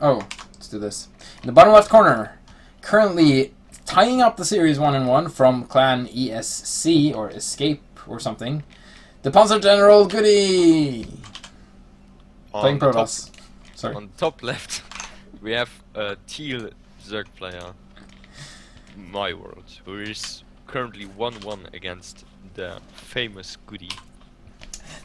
Oh, let's do this. In the bottom left corner, currently tying up the series 1-1 from Clan ESC, or Escape, or something. The Panzer General GoOdy! Playing Protoss. Sorry. On the top left, we have a teal Zerg player, Myrault, who is currently 1-1 against the famous GoOdy.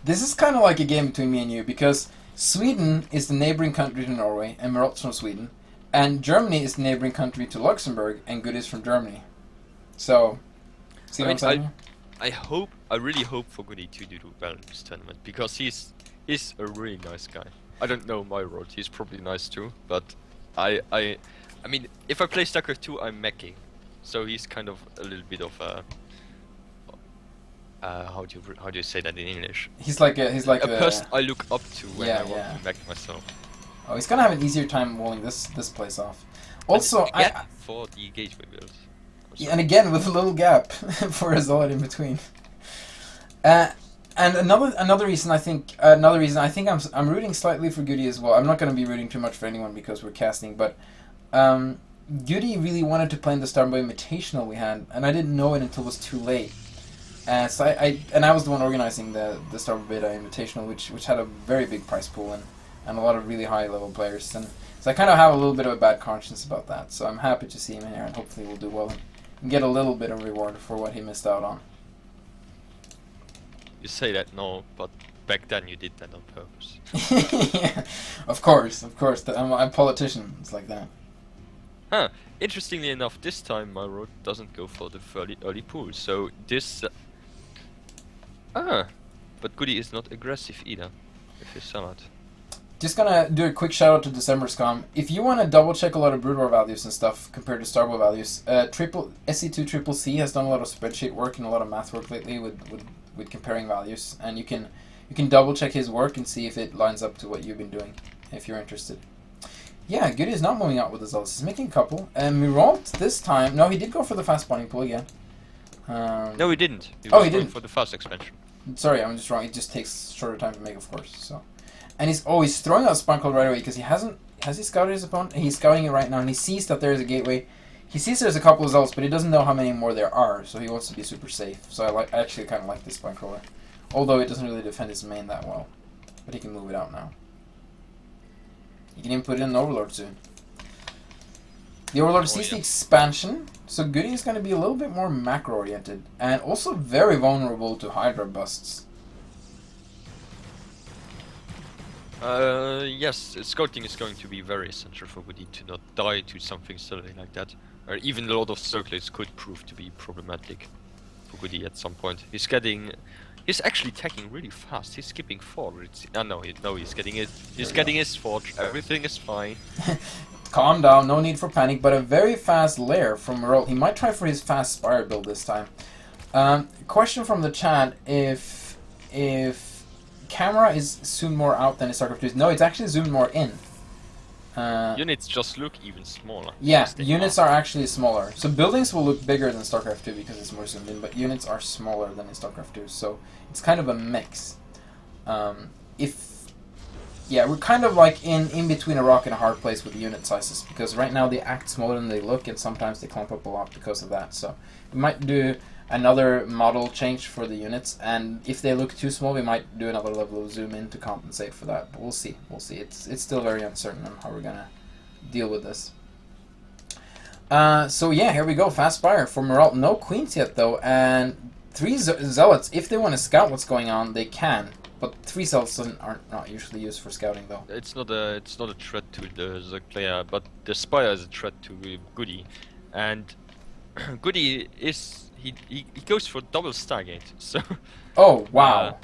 This is kind of like a game between me and you, because Sweden is the neighboring country to Norway, and Myrault's from Sweden, and Germany is the neighboring country to Luxembourg, and GoOdy is from Germany. So, see what I'm saying? I really hope for GoOdy to do well in this tournament, because he's a really nice guy. I don't know Myrault, he's probably nice too, but I mean, if I play StarCraft 2, I'm meching, so he's kind of a little bit of a how do you say that in English? He's like a person I look up to when I want to mech myself. Oh, he's gonna have an easier time walling this place off. Also, for the gateway build. Yeah, and again with a little gap for a Zolot in between. And another reason I think I'm rooting slightly for GoOdy as well. I'm not going to be rooting too much for anyone because we're casting, but GoOdy really wanted to play in the Starboy Invitational we had, and I didn't know it until it was too late. So I was the one organizing the Starboy Beta Invitational, which had a very big prize pool and a lot of really high level players, and so I kind of have a little bit of a bad conscience about that. So I'm happy to see him here, and hopefully we'll do well and get a little bit of reward for what he missed out on. You say that now, but back then you did that on purpose. Yeah, of course. I'm a politician. It's like that. Huh. Interestingly enough, this time Myrault doesn't go for the early pool, so this... but GoOdy is not aggressive either, if you saw it. Just gonna do a quick shout out to December Scum. If you want to double check a lot of Brood War values and stuff compared to Starboy values, SC2 Triple C has done a lot of spreadsheet work and a lot of math work lately with comparing values, and you can double check his work and see if it lines up to what you've been doing, if you're interested. Yeah, GoOdy is not moving out with his ults. He's making a couple. And Myrault this time, no, he did go for the fast spawning pool again. No, he didn't. He was going for the fast expansion. Sorry, I'm just wrong. It just takes shorter time to make, of course. So, and he's throwing out Sparkle right away because has he scouted his opponent? He's scouting it right now, and he sees that there is a gateway. He sees there's a couple of ults, but he doesn't know how many more there are, so he wants to be super safe. So I actually kind of like this Spinecrawler, although it doesn't really defend his main that well. But he can move it out now. He can even put in an Overlord soon. The Overlord sees the expansion, so GoOdy is going to be a little bit more macro-oriented, and also very vulnerable to Hydra busts. Yes, scouting is going to be very essential for GoOdy to not die to something silly like that. Or even a lot of circlets could prove to be problematic for GoOdy at some point. He's actually attacking really fast. He's skipping forward. No, he's getting it. He's getting his forge. Everything is fine. Calm down. No need for panic. But a very fast lair from Myrault. He might try for his fast Spire build this time. Question from the chat: If camera is zoomed more out than in StarCraft 2? No, it's actually zoomed more in. Units just look even smaller. Yeah, units are actually smaller. So buildings will look bigger than StarCraft 2 because it's more zoomed in, but units are smaller than in StarCraft 2. So it's kind of a mix. We're kind of like in between a rock and a hard place with the unit sizes, because right now they act smaller than they look, and sometimes they clump up a lot because of that. So we might do another model change for the units, and if they look too small, we might do another level of zoom in to compensate for that. But we'll see. It's still very uncertain on how we're gonna deal with this. So yeah, here we go. Fast Spire for Myrault. No queens yet though, and 3 zealots. If they want to scout what's going on, they can. But 3 zealots aren't not usually used for scouting though. It's not a threat to the player, but the Spire is a threat to GoOdy, and GoOdy is. He goes for double Stargate, so... Oh, wow.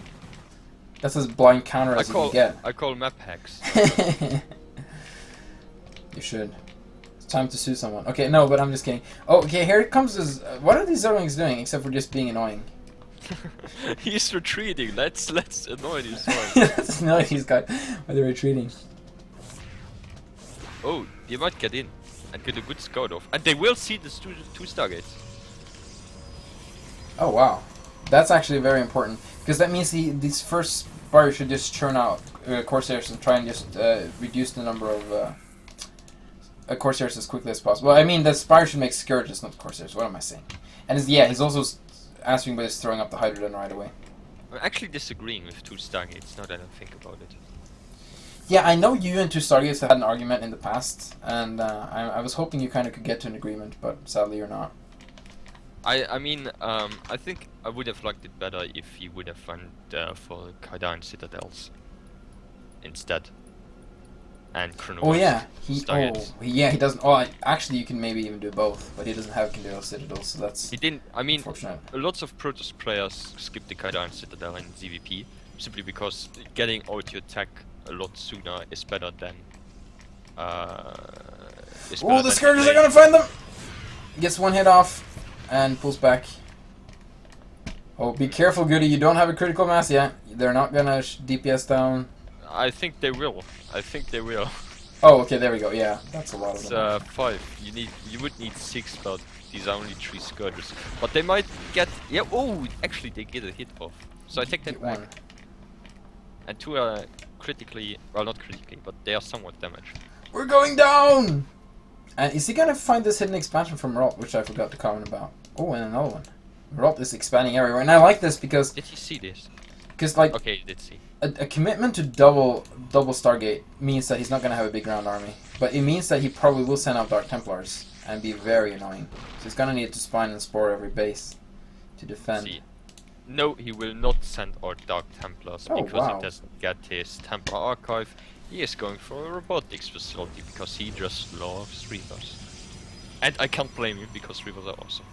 That's as blind counter as you can get. I call map hacks. You should. It's time to sue someone. Okay, no, but I'm just kidding. Oh, okay, here it comes this... what are these Zerlings doing, except for just being annoying? He's retreating. Let's annoy these ones. Let's annoy these guys while they're retreating. Oh, they might get in and get a good scout off. And they will see the 2 Stargates. Oh wow, that's actually very important, because that means these first Spire should just churn out Corsairs and try and just reduce the number of Corsairs as quickly as possible. Well, I mean, the Spire should make Scourges, not Corsairs. What am I saying? And he's also answering by throwing up the Hydrodon right away. I'm actually disagreeing with 2 Stargates, now that I think about it. Yeah, I know you and 2 Stargates have had an argument in the past, and I was hoping you kind of could get to an agreement, but sadly you're not. I mean, I think I would have liked it better if he would have went for Kaidan Citadels instead. And Oh yeah, Stargates. he doesn't. Oh, actually, you can maybe even do both, but he doesn't have Kaidan Citadels, so that's. He didn't. I mean, unfortunate. lots of Protoss players skip the Kaidan Citadel in ZVP simply because getting out your attack a lot sooner is better than. Oh, the Scourges are gonna find them. Gets 1 hit off, and pulls back. Oh, be careful, GoOdy. You don't have a critical mass yet. They're not gonna DPS down. I think they will. Oh, okay, there we go. Yeah, that's a lot of them. It's 5. You would need 6, but these are only 3 Scourges. But they might get. Yeah. Oh, actually, they get a hit off. So I take that back. One. And 2 are critically. Well, not critically, but they are somewhat damaged. We're going down. And is he gonna find this hidden expansion from Ro8, which I forgot to comment about? Oh, and another one. Ro8 is expanding everywhere, and I like this because. Did you see this? Because like. Okay, you did see. A commitment to double Stargate means that he's not going to have a big ground army. But it means that he probably will send out Dark Templars and be very annoying. So he's going to need to spine and spore every base to defend. See. No, he will not send out Dark Templars because he doesn't get his Templar Archive. He is going for a robotics facility because he just loves Reavers. And I can't blame him because Reavers are awesome.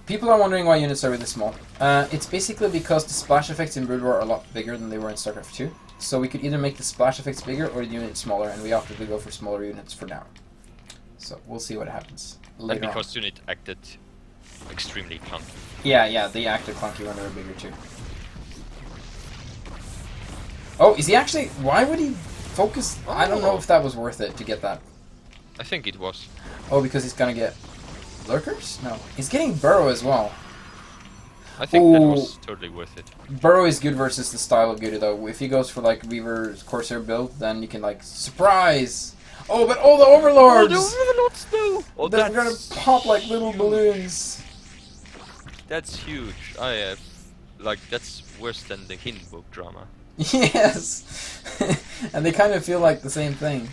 People are wondering why units are really small. It's basically because the splash effects in Brood War are a lot bigger than they were in StarCraft 2. So we could either make the splash effects bigger or the units smaller, and we opted to go for smaller units for now. So we'll see what happens later And because on. unit acted extremely clunky. Yeah, they acted clunky when they were bigger too. Oh, is he actually... Why would he focus... I don't know if that was worth it to get that. I think it was. Oh, because he's gonna get... Lurkers? No. He's getting Burrow as well. I think that was totally worth it. Burrow is good versus the style of GoOdy though. If he goes for like Reaver's Corsair build, then you can like... Surprise! Oh, but all the Overlords! Oh, the Overlords too! Oh, they're gonna pop like little balloons. That's huge. Like, that's worse than the Hindenburg drama. Yes! And they kind of feel like the same thing.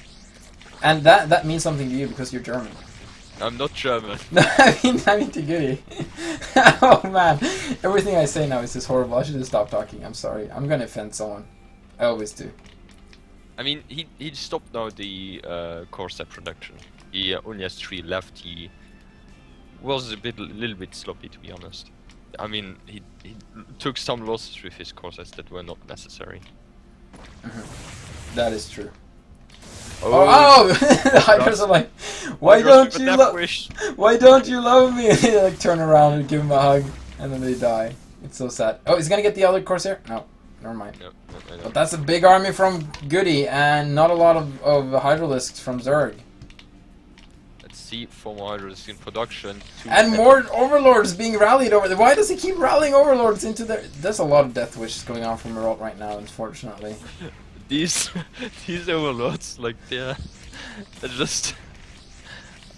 And that means something to you because you're German. I'm not German. No, I mean to GoOdy. Oh man, everything I say now is just horrible. I should just stop talking. I'm sorry. I'm gonna offend someone. I always do. I mean, he stopped now the Corsair production. He only has 3 left. He was a little bit sloppy, to be honest. I mean, he took some losses with his Corsairs that were not necessary. That is true. Oh! The Hydras are like, why don't you love me? And they like turn around and give him a hug, and then they die. It's so sad. Oh, he's gonna get the other Corsair? No, never mind. No. But that's a big army from GoOdy, and not a lot of Hydralisks from Zerg. Let's see, 4 more Hydras in production. And more Overlords being rallied over there. Why does he keep rallying Overlords into there? There's a lot of death wishes going on from Myrault right now, unfortunately. These Overlords, like they're just.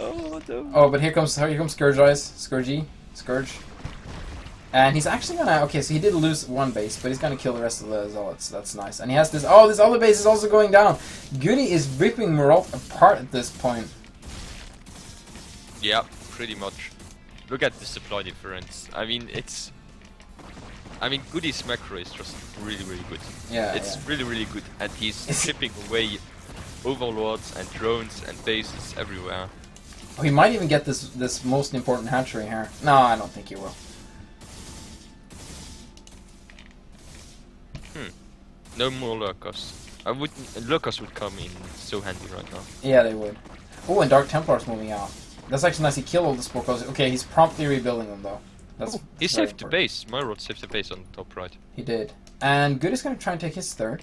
Oh no. Oh, but here comes Scourge. And he's actually gonna. Okay, so he did lose 1 base, but he's gonna kill the rest of the Zealots. That's nice. And he has this. Oh, this other base is also going down. GoOdy is ripping Myrault apart at this point. Yeah, pretty much. Look at the supply difference. I mean, GoOdy's macro is just really good. Yeah, it's really good, and he's chipping away overlords and drones and bases everywhere. Oh, he might even get this most important hatchery here. No, I don't think he will. No more lurkers. Lurkers would come in so handy right now. Yeah, they would. Oh, and Dark Templar's moving out. That's actually nice. He killed all the Spore Coils. Okay, he's promptly rebuilding them though. He saved the base. Myrault saved the base on the top right. He did. And GoOdy's gonna try and take his 3rd.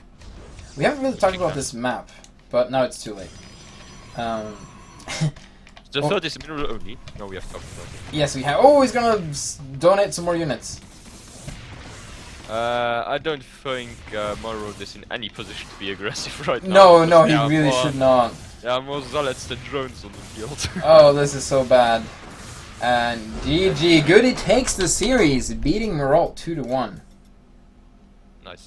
We haven't really talked about this map, but now it's too late. The 3rd is mineral only. No, we have talked about it. Yes, we have. Oh, he's gonna donate some more units. I don't think Myrault is in any position to be aggressive right now. No, he really should not. Ja, more Zalets than drones on the field. Oh, this is so bad. And GG, GoOdy takes the series, beating Myrault 2-1. Nice.